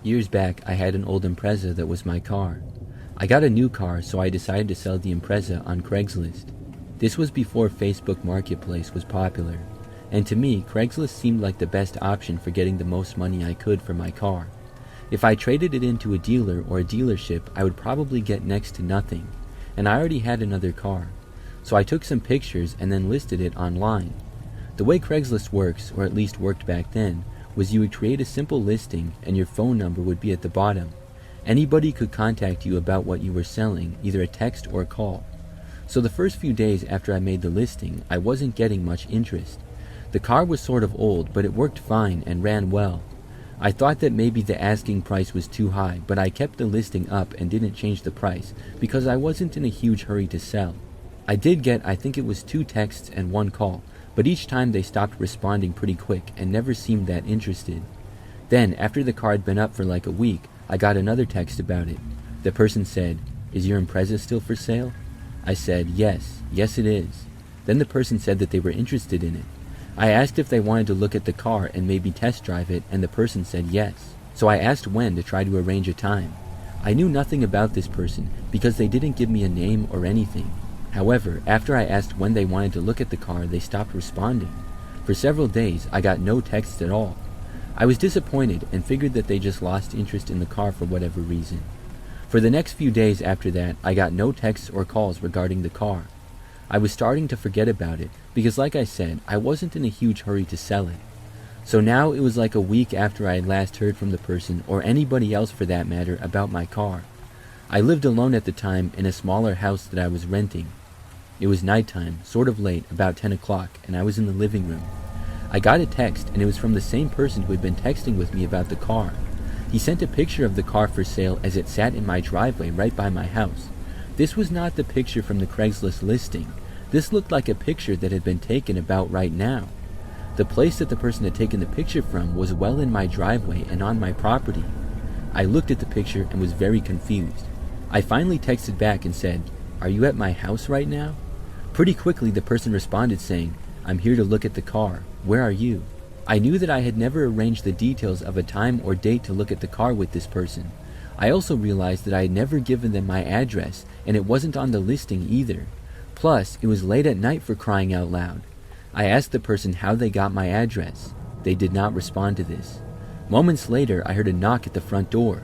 Years back, I had an old Impreza that was my car. I got a new car, so I decided to sell the Impreza on Craigslist. This was before Facebook Marketplace was popular, and to me, Craigslist seemed like the best option for getting the most money I could for my car. If I traded it into a dealer or a dealership, I would probably get next to nothing, and I already had another car. So I took some pictures and then listed it online. The way Craigslist works, or at least worked back then, was you would create a simple listing and your phone number would be at the bottom. Anybody could contact you about what you were selling, either a text or a call. So the first few days after I made the listing, I wasn't getting much interest. The car was sort of old, but it worked fine and ran well. I thought that maybe the asking price was too high, but I kept the listing up and didn't change the price because I wasn't in a huge hurry to sell. I did get, I think it was 2 texts and 1 call, but each time they stopped responding pretty quick and never seemed that interested. Then, after the car had been up for like a week, I got another text about it. The person said, "Is your Impreza still for sale?" I said, yes it is. Then the person said that they were interested in it. I asked if they wanted to look at the car and maybe test drive it, and the person said yes. So I asked when to try to arrange a time. I knew nothing about this person because they didn't give me a name or anything. However, after I asked when they wanted to look at the car, they stopped responding. For several days, I got no texts at all. I was disappointed and figured that they just lost interest in the car for whatever reason. For the next few days after that, I got no texts or calls regarding the car. I was starting to forget about it because, like I said, I wasn't in a huge hurry to sell it. So now it was like a week after I had last heard from the person, or anybody else for that matter, about my car. I lived alone at the time in a smaller house that I was renting. It was nighttime, sort of late, about 10 o'clock, and I was in the living room. I got a text, and it was from the same person who had been texting with me about the car. He sent a picture of the car for sale as it sat in my driveway right by my house. This was not the picture from the Craigslist listing. This looked like a picture that had been taken about right now. The place that the person had taken the picture from was well in my driveway and on my property. I looked at the picture and was very confused. I finally texted back and said, "Are you at my house right now?" Pretty quickly the person responded saying, "I'm here to look at the car. Where are you?" I knew that I had never arranged the details of a time or date to look at the car with this person. I also realized that I had never given them my address, and it wasn't on the listing either. Plus, it was late at night for crying out loud. I asked the person how they got my address. They did not respond to this. Moments later, I heard a knock at the front door.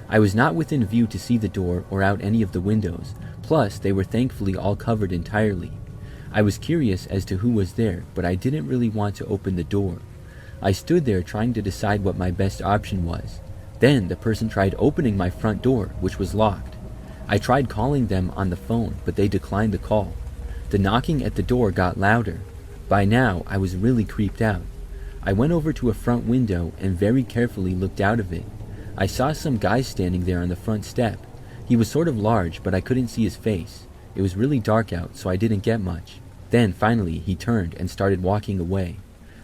I was not within view to see the door or out any of the windows. Plus, they were thankfully all covered entirely. I was curious as to who was there, but I didn't really want to open the door. I stood there trying to decide what my best option was. Then the person tried opening my front door, which was locked. I tried calling them on the phone, but they declined the call. The knocking at the door got louder. By now, I was really creeped out. I went over to a front window and very carefully looked out of it. I saw some guy standing there on the front step. He was sort of large, but I couldn't see his face. It was really dark out, so I didn't get much. Then, finally, he turned and started walking away.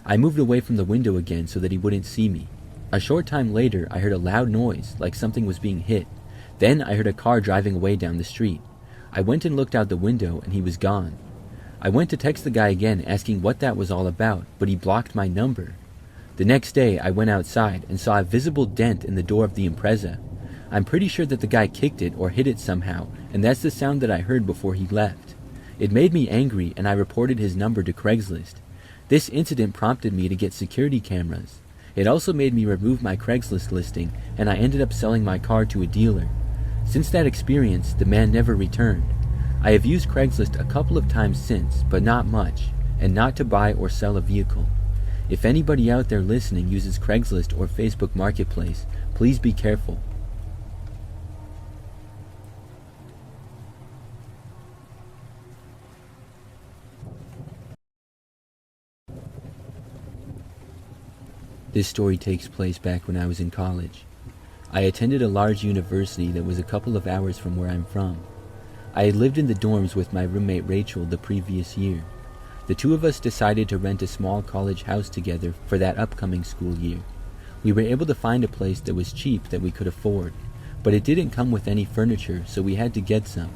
I moved away from the window again so that he wouldn't see me. A short time later, I heard a loud noise, like something was being hit. Then I heard a car driving away down the street. I went and looked out the window, and he was gone. I went to text the guy again asking what that was all about, but he blocked my number. The next day, I went outside and saw a visible dent in the door of the Impreza. I'm pretty sure that the guy kicked it or hit it somehow, and that's the sound that I heard before he left. It made me angry, and I reported his number to Craigslist. This incident prompted me to get security cameras. It also made me remove my Craigslist listing, and I ended up selling my car to a dealer. Since that experience, the man never returned. I have used Craigslist a couple of times since, but not much, and not to buy or sell a vehicle. If anybody out there listening uses Craigslist or Facebook Marketplace, please be careful. This story takes place back when I was in college. I attended a large university that was a couple of hours from where I'm from. I had lived in the dorms with my roommate Rachel the previous year. The two of us decided to rent a small college house together for that upcoming school year. We were able to find a place that was cheap that we could afford, but it didn't come with any furniture, so we had to get some.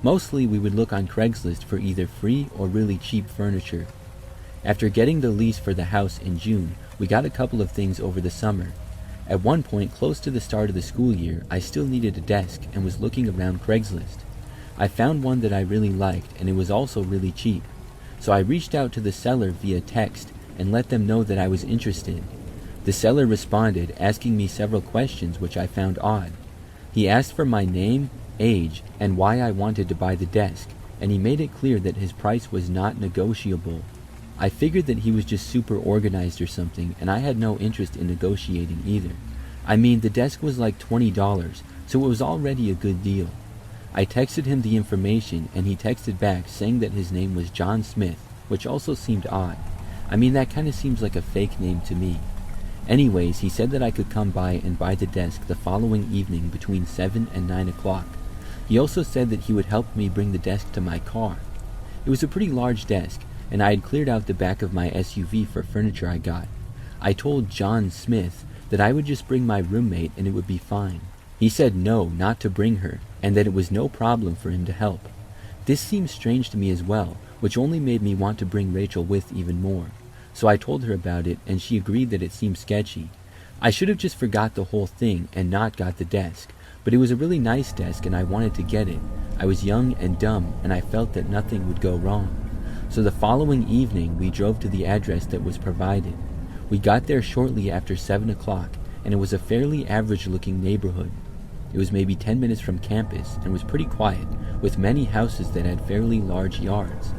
Mostly we would look on Craigslist for either free or really cheap furniture. After getting the lease for the house in June, we got a couple of things over the summer. At one point, close to the start of the school year, I still needed a desk and was looking around Craigslist. I found one that I really liked, and it was also really cheap. So I reached out to the seller via text and let them know that I was interested. The seller responded, asking me several questions which I found odd. He asked for my name, age, and why I wanted to buy the desk, and he made it clear that his price was not negotiable. I figured that he was just super organized or something, and I had no interest in negotiating either. I mean, the desk was like $20, so it was already a good deal. I texted him the information, and he texted back saying that his name was John Smith, which also seemed odd. I mean, that kind of seems like a fake name to me. Anyways, he said that I could come by and buy the desk the following evening between 7 and 9 o'clock. He also said that he would help me bring the desk to my car. It was a pretty large desk, and I had cleared out the back of my SUV for furniture I got. I told John Smith that I would just bring my roommate and it would be fine. He said no, not to bring her, and that it was no problem for him to help. This seemed strange to me as well, which only made me want to bring Rachel with even more. So I told her about it, and she agreed that it seemed sketchy. I should have just forgot the whole thing and not got the desk, but it was a really nice desk and I wanted to get it. I was young and dumb, and I felt that nothing would go wrong. So the following evening, we drove to the address that was provided. We got there shortly after 7 o'clock, and it was a fairly average-looking neighborhood. It was maybe 10 minutes from campus and was pretty quiet, with many houses that had fairly large yards.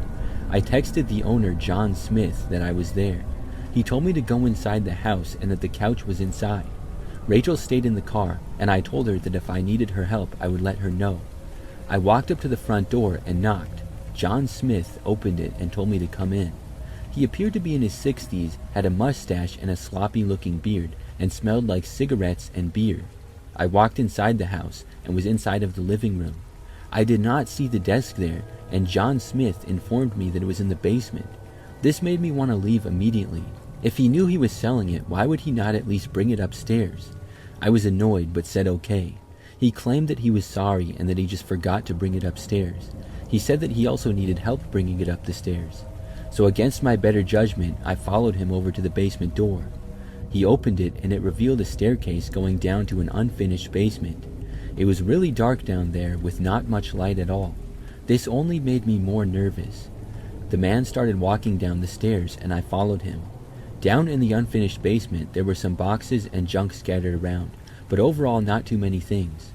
I texted the owner, John Smith, that I was there. He told me to go inside the house and that the couch was inside. Rachel stayed in the car, and I told her that if I needed her help, I would let her know. I walked up to the front door and knocked. John Smith opened it and told me to come in. He appeared to be in his 60s, had a mustache and a sloppy-looking beard, and smelled like cigarettes and beer. I walked inside the house and was inside of the living room. I did not see the desk there, and John Smith informed me that it was in the basement. This made me want to leave immediately. If he knew he was selling it, why would he not at least bring it upstairs? I was annoyed but said okay. He claimed that he was sorry and that he just forgot to bring it upstairs. He said that he also needed help bringing it up the stairs. So against my better judgment, I followed him over to the basement door. He opened it and it revealed a staircase going down to an unfinished basement. It was really dark down there with not much light at all. This only made me more nervous. The man started walking down the stairs and I followed him. Down in the unfinished basement, there were some boxes and junk scattered around, but overall not too many things.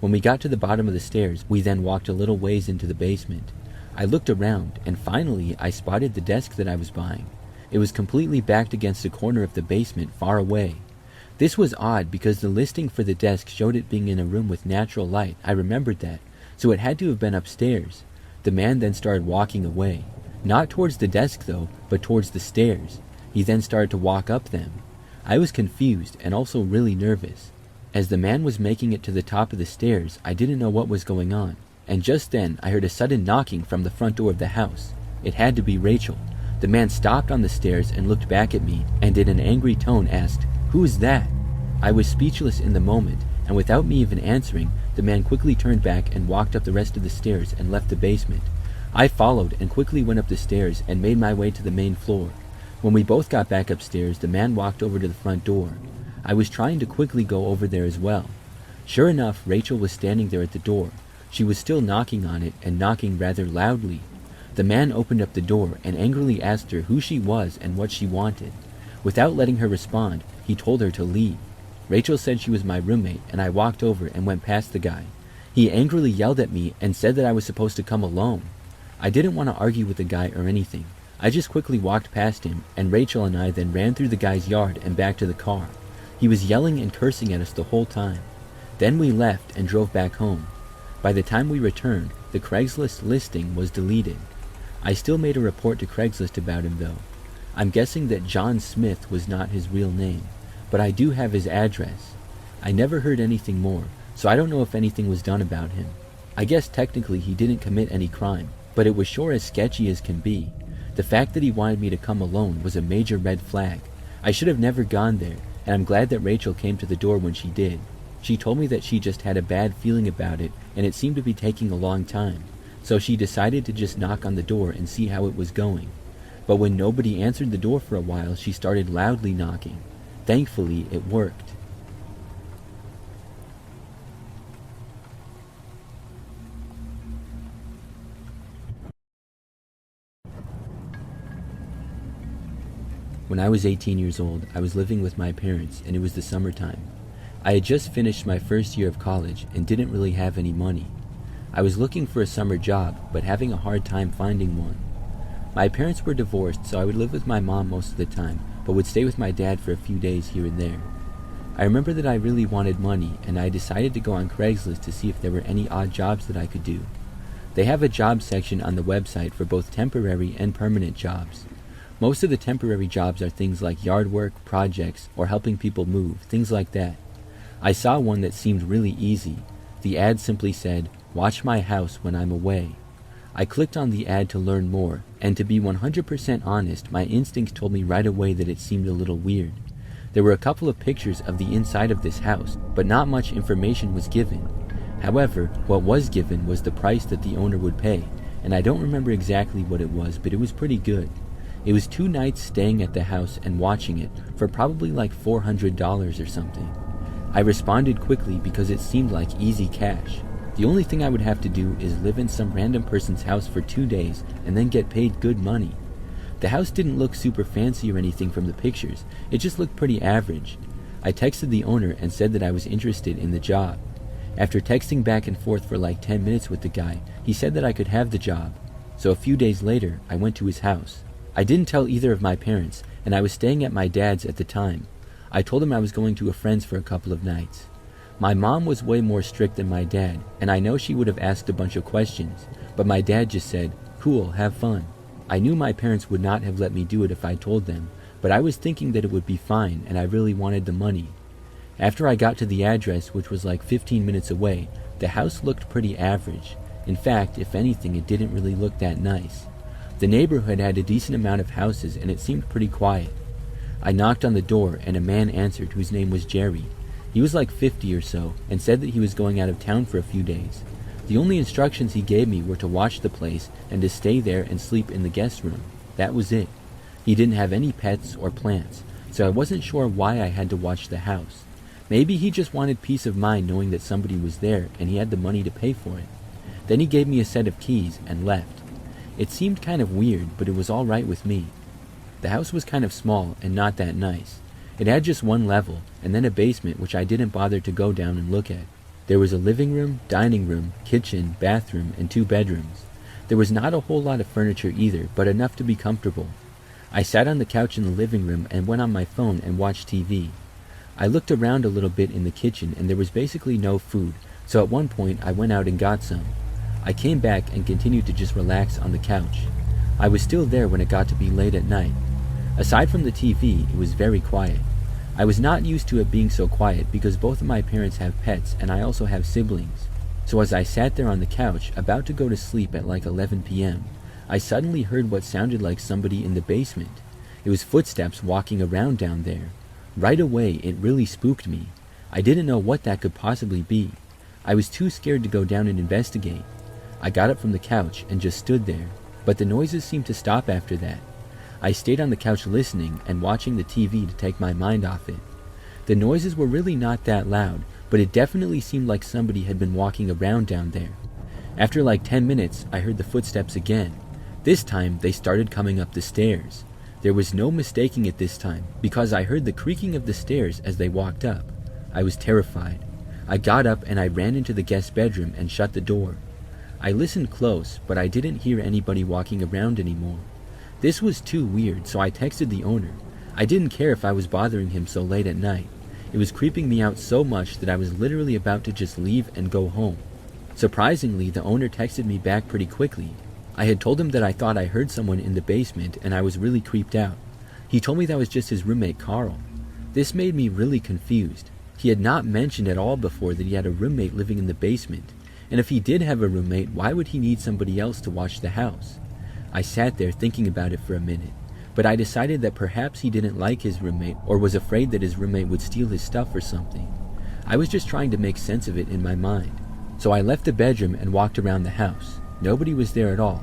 When we got to the bottom of the stairs, we then walked a little ways into the basement. I looked around, and finally I spotted the desk that I was buying. It was completely backed against the corner of the basement, far away. This was odd because the listing for the desk showed it being in a room with natural light. I remembered that, so it had to have been upstairs. The man then started walking away. Not towards the desk though, but towards the stairs. He then started to walk up them. I was confused and also really nervous. As the man was making it to the top of the stairs, I didn't know what was going on, and just then I heard a sudden knocking from the front door of the house. It had to be Rachel. The man stopped on the stairs and looked back at me, and in an angry tone asked, "Who is that?" I was speechless in the moment, and without me even answering, the man quickly turned back and walked up the rest of the stairs and left the basement. I followed and quickly went up the stairs and made my way to the main floor. When we both got back upstairs, the man walked over to the front door. I was trying to quickly go over there as well. Sure enough, Rachel was standing there at the door. She was still knocking on it, and knocking rather loudly. The man opened up the door and angrily asked her who she was and what she wanted. Without letting her respond, he told her to leave. Rachel said she was my roommate, and I walked over and went past the guy. He angrily yelled at me and said that I was supposed to come alone. I didn't want to argue with the guy or anything. I just quickly walked past him, and Rachel and I then ran through the guy's yard and back to the car. He was yelling and cursing at us the whole time. Then we left and drove back home. By the time we returned, the Craigslist listing was deleted. I still made a report to Craigslist about him though. I'm guessing that John Smith was not his real name, but I do have his address. I never heard anything more, so I don't know if anything was done about him. I guess technically he didn't commit any crime, but it was sure as sketchy as can be. The fact that he wanted me to come alone was a major red flag. I should have never gone there, and I'm glad that Rachel came to the door when she did. She told me that she just had a bad feeling about it, and it seemed to be taking a long time, so she decided to just knock on the door and see how it was going. But when nobody answered the door for a while, she started loudly knocking. Thankfully, it worked. When I was 18 years old, I was living with my parents and it was the summertime. I had just finished my first year of college and didn't really have any money. I was looking for a summer job, but having a hard time finding one. My parents were divorced, so I would live with my mom most of the time, but would stay with my dad for a few days here and there. I remember that I really wanted money, and I decided to go on Craigslist to see if there were any odd jobs that I could do. They have a job section on the website for both temporary and permanent jobs. Most of the temporary jobs are things like yard work, projects, or helping people move, things like that. I saw one that seemed really easy. The ad simply said, "Watch my house when I'm away." I clicked on the ad to learn more, and to be 100% honest, my instincts told me right away that it seemed a little weird. There were a couple of pictures of the inside of this house, but not much information was given. However, what was given was the price that the owner would pay, and I don't remember exactly what it was, but it was pretty good. It was 2 nights staying at the house and watching it for probably like $400 or something. I responded quickly because it seemed like easy cash. The only thing I would have to do is live in some random person's house for 2 days and then get paid good money. The house didn't look super fancy or anything from the pictures, it just looked pretty average. I texted the owner and said that I was interested in the job. After texting back and forth for like 10 minutes with the guy, he said that I could have the job. So a few days later, I went to his house. I didn't tell either of my parents, and I was staying at my dad's at the time. I told him I was going to a friend's for a couple of nights. My mom was way more strict than my dad, and I know she would have asked a bunch of questions, but my dad just said, "Cool, have fun." I knew my parents would not have let me do it if I told them, but I was thinking that it would be fine, and I really wanted the money. After I got to the address, which was like 15 minutes away, the house looked pretty average. In fact, if anything, it didn't really look that nice. The neighborhood had a decent amount of houses and it seemed pretty quiet. I knocked on the door and a man answered whose name was Jerry. He was like 50 or so and said that he was going out of town for a few days. The only instructions he gave me were to watch the place and to stay there and sleep in the guest room. That was it. He didn't have any pets or plants, so I wasn't sure why I had to watch the house. Maybe he just wanted peace of mind knowing that somebody was there and he had the money to pay for it. Then he gave me a set of keys and left. It seemed kind of weird, but it was all right with me. The house was kind of small and not that nice. It had just 1 level, and then a basement which I didn't bother to go down and look at. There was a living room, dining room, kitchen, bathroom, and 2 bedrooms. There was not a whole lot of furniture either, but enough to be comfortable. I sat on the couch in the living room and went on my phone and watched TV. I looked around a little bit in the kitchen and there was basically no food, so at one point I went out and got some. I came back and continued to just relax on the couch. I was still there when it got to be late at night. Aside from the TV, it was very quiet. I was not used to it being so quiet because both of my parents have pets and I also have siblings. So as I sat there on the couch, about to go to sleep at like 11 p.m., I suddenly heard what sounded like somebody in the basement. It was footsteps walking around down there. Right away, it really spooked me. I didn't know what that could possibly be. I was too scared to go down and investigate. I got up from the couch and just stood there, but the noises seemed to stop after that. I stayed on the couch listening and watching the TV to take my mind off it. The noises were really not that loud, but it definitely seemed like somebody had been walking around down there. After like 10 minutes, I heard the footsteps again. This time, they started coming up the stairs. There was no mistaking it this time, because I heard the creaking of the stairs as they walked up. I was terrified. I got up and I ran into the guest bedroom and shut the door. I listened close, but I didn't hear anybody walking around anymore. This was too weird, so I texted the owner. I didn't care if I was bothering him so late at night. It was creeping me out so much that I was literally about to just leave and go home. Surprisingly, the owner texted me back pretty quickly. I had told him that I thought I heard someone in the basement and I was really creeped out. He told me that was just his roommate Carl. This made me really confused. He had not mentioned at all before that he had a roommate living in the basement. And if he did have a roommate, why would he need somebody else to watch the house? I sat there thinking about it for a minute, but I decided that perhaps he didn't like his roommate or was afraid that his roommate would steal his stuff or something. I was just trying to make sense of it in my mind. So I left the bedroom and walked around the house. Nobody was there at all.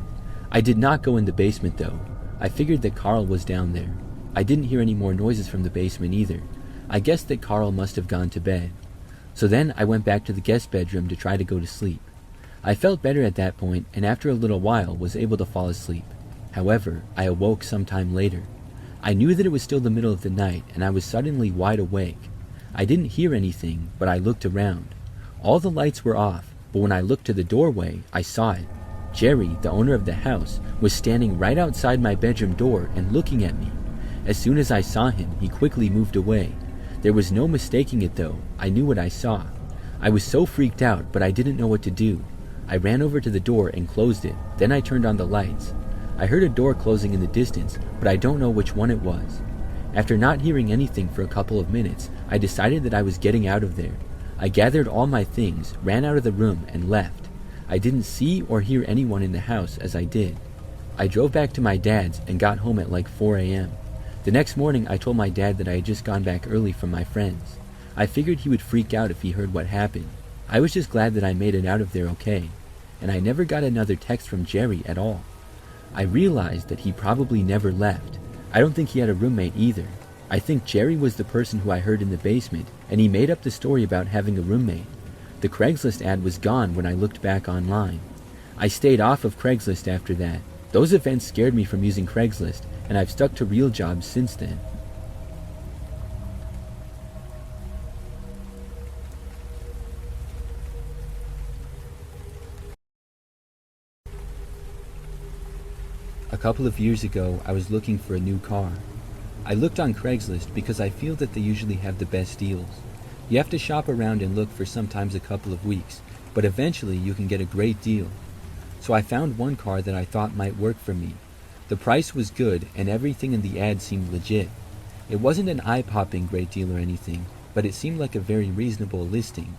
I did not go in the basement though. I figured that Carl was down there. I didn't hear any more noises from the basement either. I guessed that Carl must have gone to bed. So then I went back to the guest bedroom to try to go to sleep. I felt better at that point and after a little while was able to fall asleep. However, I awoke sometime later. I knew that it was still the middle of the night, and I was suddenly wide awake. I didn't hear anything, but I looked around. All the lights were off, but when I looked to the doorway, I saw it. Jerry, the owner of the house, was standing right outside my bedroom door and looking at me. As soon as I saw him, he quickly moved away. There was no mistaking it though. I knew what I saw. I was so freaked out, but I didn't know what to do. I ran over to the door and closed it. Then I turned on the lights. I heard a door closing in the distance, but I don't know which one it was. After not hearing anything for a couple of minutes, I decided that I was getting out of there. I gathered all my things, ran out of the room, and left. I didn't see or hear anyone in the house as I did. I drove back to my dad's and got home at like 4 a.m. The next morning I told my dad that I had just gone back early from my friends. I figured he would freak out if he heard what happened. I was just glad that I made it out of there okay, and I never got another text from Jerry at all. I realized that he probably never left. I don't think he had a roommate either. I think Jerry was the person who I heard in the basement, and he made up the story about having a roommate. The Craigslist ad was gone when I looked back online. I stayed off of Craigslist after that. Those events scared me from using Craigslist, and I've stuck to real jobs since then. A couple of years ago, I was looking for a new car. I looked on Craigslist because I feel that they usually have the best deals. You have to shop around and look for sometimes a couple of weeks, but eventually you can get a great deal. So I found one car that I thought might work for me. The price was good and everything in the ad seemed legit. It wasn't an eye-popping great deal or anything, but it seemed like a very reasonable listing.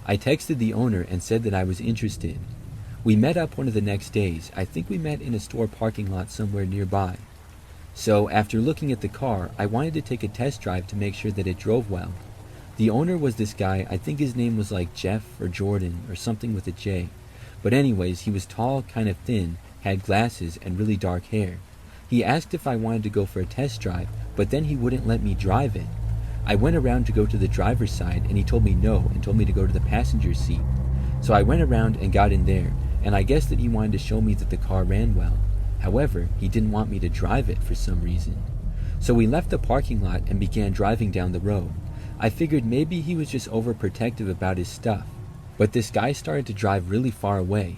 I texted the owner and said that I was interested. We met up one of the next days. I think we met in a store parking lot somewhere nearby. So after looking at the car, I wanted to take a test drive to make sure that it drove well. The owner was this guy, I think his name was like Jeff or Jordan or something with a J. But anyways, he was tall, kind of thin, had glasses and really dark hair. He asked if I wanted to go for a test drive, but then he wouldn't let me drive it. I went around to go to the driver's side and he told me no and told me to go to the passenger seat. So I went around and got in there, and I guess that he wanted to show me that the car ran well. However, he didn't want me to drive it for some reason. So we left the parking lot and began driving down the road. I figured maybe he was just overprotective about his stuff, but this guy started to drive really far away.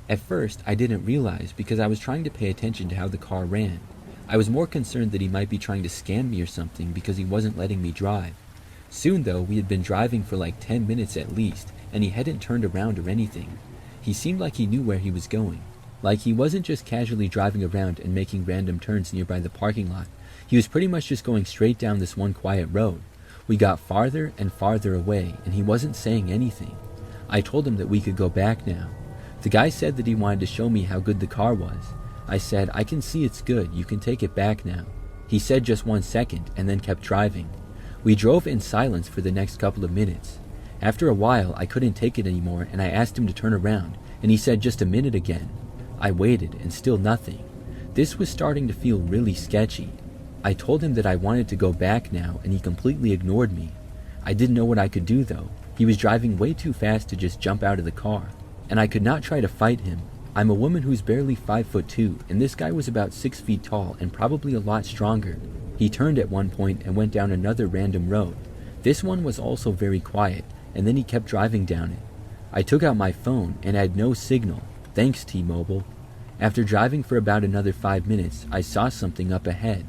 At first, I didn't realize because I was trying to pay attention to how the car ran. I was more concerned that he might be trying to scam me or something because he wasn't letting me drive. Soon though, we had been driving for like 10 minutes at least, and he hadn't turned around or anything. He seemed like he knew where he was going. Like he wasn't just casually driving around and making random turns nearby the parking lot. He was pretty much just going straight down this one quiet road. We got farther and farther away, and he wasn't saying anything. I told him that we could go back now. The guy said that he wanted to show me how good the car was. I said, I can see it's good, you can take it back now. He said just 1 second, and then kept driving. We drove in silence for the next couple of minutes. After a while, I couldn't take it anymore, and I asked him to turn around, and he said just a minute again. I waited, and still nothing. This was starting to feel really sketchy. I told him that I wanted to go back now, and he completely ignored me. I didn't know what I could do though. He was driving way too fast to just jump out of the car, and I could not try to fight him. I'm a woman who's barely 5'2", and this guy was about 6 feet tall and probably a lot stronger. He turned at one point and went down another random road. This one was also very quiet, and then he kept driving down it. I took out my phone and had no signal. Thanks, T-Mobile. After driving for about another 5 minutes, I saw something up ahead.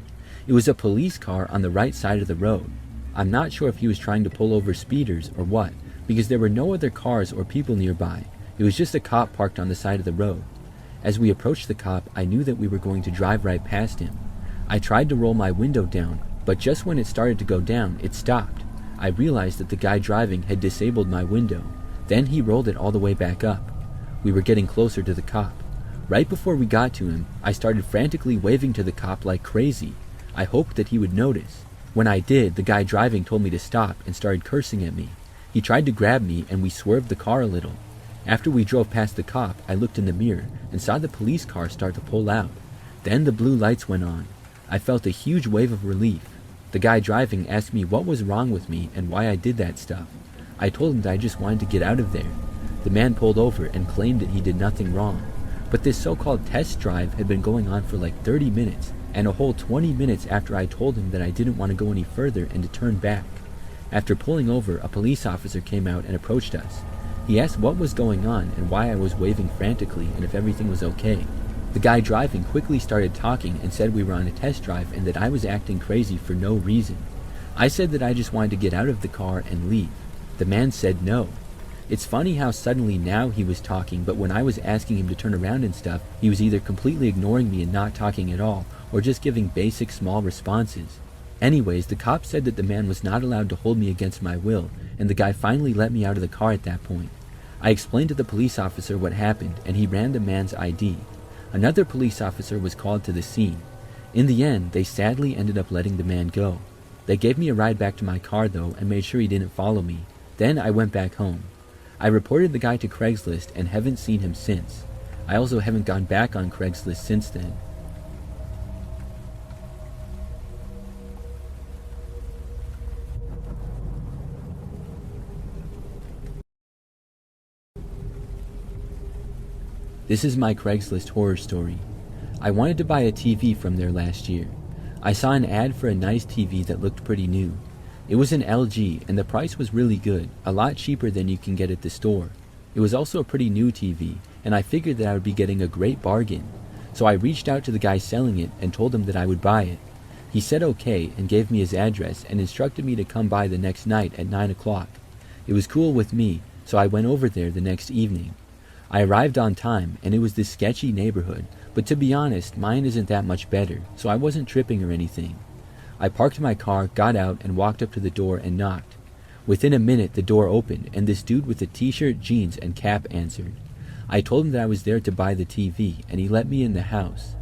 It was a police car on the right side of the road. I'm not sure if he was trying to pull over speeders or what, because there were no other cars or people nearby. It was just a cop parked on the side of the road. As we approached the cop, I knew that we were going to drive right past him. I tried to roll my window down, but just when it started to go down, it stopped. I realized that the guy driving had disabled my window. Then he rolled it all the way back up. We were getting closer to the cop. Right before we got to him, I started frantically waving to the cop like crazy. I hoped that he would notice. When I did, the guy driving told me to stop and started cursing at me. He tried to grab me and we swerved the car a little. After we drove past the cop, I looked in the mirror and saw the police car start to pull out. Then the blue lights went on. I felt a huge wave of relief. The guy driving asked me what was wrong with me and why I did that stuff. I told him that I just wanted to get out of there. The man pulled over and claimed that he did nothing wrong. But this so-called test drive had been going on for like 30 minutes, and a whole 20 minutes after I told him that I didn't want to go any further and to turn back. After pulling over, a police officer came out and approached us. He asked what was going on and why I was waving frantically and if everything was okay. The guy driving quickly started talking and said we were on a test drive and that I was acting crazy for no reason. I said that I just wanted to get out of the car and leave. The man said no. It's funny how suddenly now he was talking, but when I was asking him to turn around and stuff, he was either completely ignoring me and not talking at all, or just giving basic small responses. Anyways, the cop said that the man was not allowed to hold me against my will, and the guy finally let me out of the car at that point. I explained to the police officer what happened, and he ran the man's ID. Another police officer was called to the scene. In the end, they sadly ended up letting the man go. They gave me a ride back to my car though, and made sure he didn't follow me. Then I went back home. I reported the guy to Craigslist and haven't seen him since. I also haven't gone back on Craigslist since then. This is my Craigslist horror story. I wanted to buy a TV from there last year. I saw an ad for a nice TV that looked pretty new. It was an LG and the price was really good, a lot cheaper than you can get at the store. It was also a pretty new TV, and I figured that I would be getting a great bargain. So I reached out to the guy selling it and told him that I would buy it. He said okay and gave me his address and instructed me to come by the next night at 9 o'clock. It was cool with me, so I went over there the next evening. I arrived on time, and it was this sketchy neighborhood, but to be honest, mine isn't that much better, so I wasn't tripping or anything. I parked my car, got out, and walked up to the door and knocked. Within a minute, the door opened, and this dude with a t-shirt, jeans, and cap answered. I told him that I was there to buy the TV, and he let me in the house.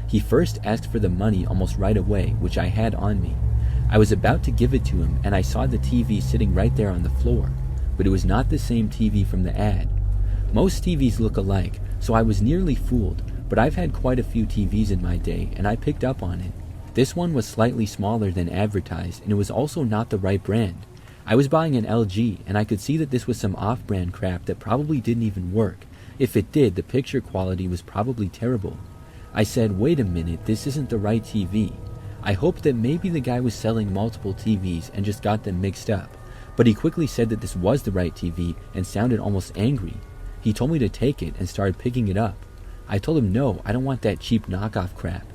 He first asked for the money almost right away, which I had on me. I was about to give it to him, and I saw the TV sitting right there on the floor, but it was not the same TV from the ad. Most TVs look alike, so I was nearly fooled, but I've had quite a few TVs in my day, and I picked up on it. This one was slightly smaller than advertised, and it was also not the right brand. I was buying an LG, and I could see that this was some off-brand crap that probably didn't even work. If it did, the picture quality was probably terrible. I said, wait a minute, this isn't the right TV. I hoped that maybe the guy was selling multiple TVs and just got them mixed up, but he quickly said that this was the right TV and sounded almost angry. He told me to take it and started picking it up. I told him no, I don't want that cheap knockoff crap.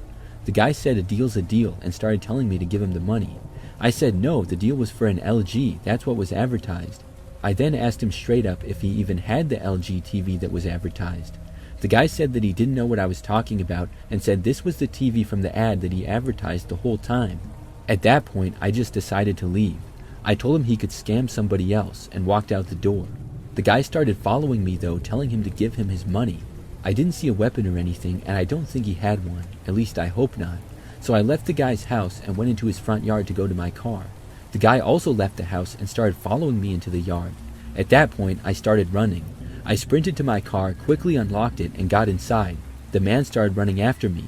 The guy said a deal's a deal and started telling me to give him the money. I said no, the deal was for an LG, that's what was advertised. I then asked him straight up if he even had the LG TV that was advertised. The guy said that he didn't know what I was talking about and said this was the TV from the ad that he advertised the whole time. At that point, I just decided to leave. I told him he could scam somebody else and walked out the door. The guy started following me though, telling him to give him his money. I didn't see a weapon or anything, and I don't think he had one, at least I hope not. So I left the guy's house and went into his front yard to go to my car. The guy also left the house and started following me into the yard. At that point, I started running. I sprinted to my car, quickly unlocked it, and got inside. The man started running after me.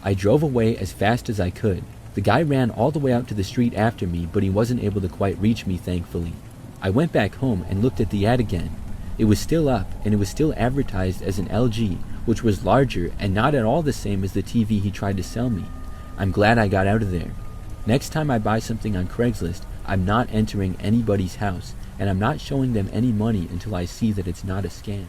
I drove away as fast as I could. The guy ran all the way out to the street after me, but he wasn't able to quite reach me, thankfully. I went back home and looked at the ad again. It was still up, and it was still advertised as an LG, which was larger and not at all the same as the TV he tried to sell me. I'm glad I got out of there. Next time I buy something on Craigslist, I'm not entering anybody's house, and I'm not showing them any money until I see that it's not a scam.